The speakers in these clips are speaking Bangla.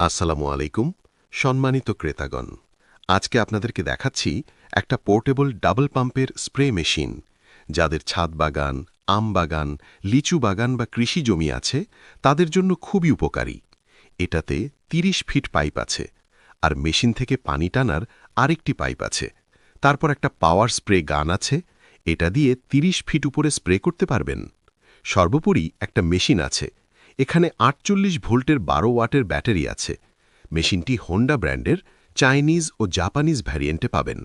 আসসালামু আলাইকুম সম্মানিত ক্রেতাগণ। আজকে আপনাদেরকে দেখাচ্ছি একটা পোর্টেবল ডাবল পাম্পের স্প্রে মেশিন, যাদের ছাদ বাগান, আম বাগান, লিচু বাগান বা কৃষি জমি আছে তাদের জন্য খুবই উপকারী। এটাতে ৩০ ফিট পাইপ আছে, আর মেশিন থেকে পানি টানার আরেকটি পাইপ আছে। তারপর একটা পাওয়ার স্প্রে গান আছে, এটা দিয়ে ৩০ ফিট উপরে স্প্রে করতে পারবেন। সর্বোপরি একটা মেশিন আছে, এখানে ৪৮ ভোল্টের ১২ ওয়াটের ব্যাটারি আছে। মেশিনটি হোন্ডা ব্র্যান্ডের, চাইনিজ ও জাপানিজ ভ্যারিয়েন্টে পাবেন।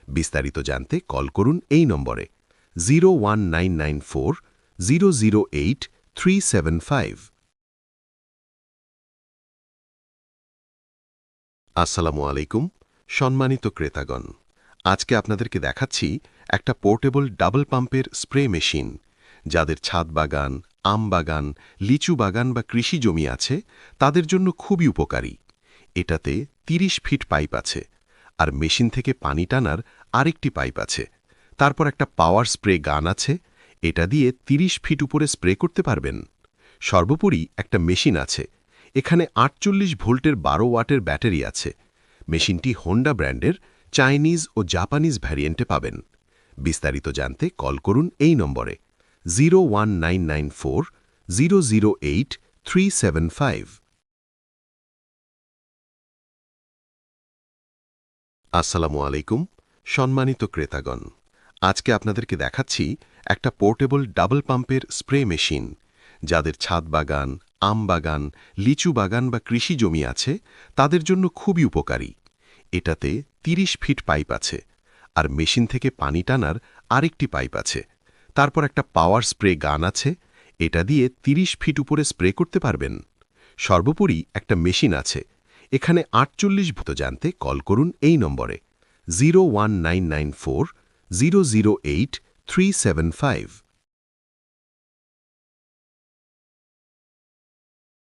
বিস্তারিত জানতে কল করুন এই নম্বরে 01994 008 375। আসসালামু আলাইকুম সম্মানিত ক্রেতাগণ। আজকে আপনাদেরকে দেখাচ্ছি একটা পোর্টেবল ডাবল পাম্পের স্প্রে মেশিন, যাদের ছাদ বাগান, আম বাগান, লিচু বাগান বা কৃষি জমি আছে তাদের জন্য খুবই উপকারী। এটাতে ৩০ ফিট পাইপ আছে, আর মেশিন থেকে পানি টানার আরেকটি পাইপ আছে। তারপর একটা পাওয়ার স্প্রে গান আছে, এটা দিয়ে ৩০ ফিট উপরে স্প্রে করতে পারবেন। সর্বোপরি একটা মেশিন আছে, এখানে ৪৮ ভোল্টের ১২ ওয়াটের ব্যাটারি আছে। মেশিনটি হোন্ডা ব্র্যান্ডের, চাইনিজ ও জাপানিজ ভ্যারিয়েন্টে পাবেন। বিস্তারিত জানতে কল করুন এই নম্বরে 01994 008 375। আসসালামু আলাইকুম সম্মানিত ক্রেতাগণ। আজকে আপনাদেরকে দেখাচ্ছি একটা পোর্টেবল ডাবল পাম্পের স্প্রে মেশিন, যাদের ছাদ বাগান, আম বাগান, লিচু বাগান বা কৃষি জমি আছে তাদের জন্য খুবই উপকারী। এটাতে ৩০ ফিট পাইপ আছে, আর মেশিন থেকে পানি টানার আরেকটি পাইপ আছে। তারপর একটা পাওয়ার স্প্রে গান আছে, এটা দিয়ে ৩০ ফিট উপরে স্প্রে করতে পারবেন। সর্বোপরি একটা মেশিন আছে, এখানে ৪৮ ভোল্ট। জানতে কল করুন এই নম্বরে 01994 008 375।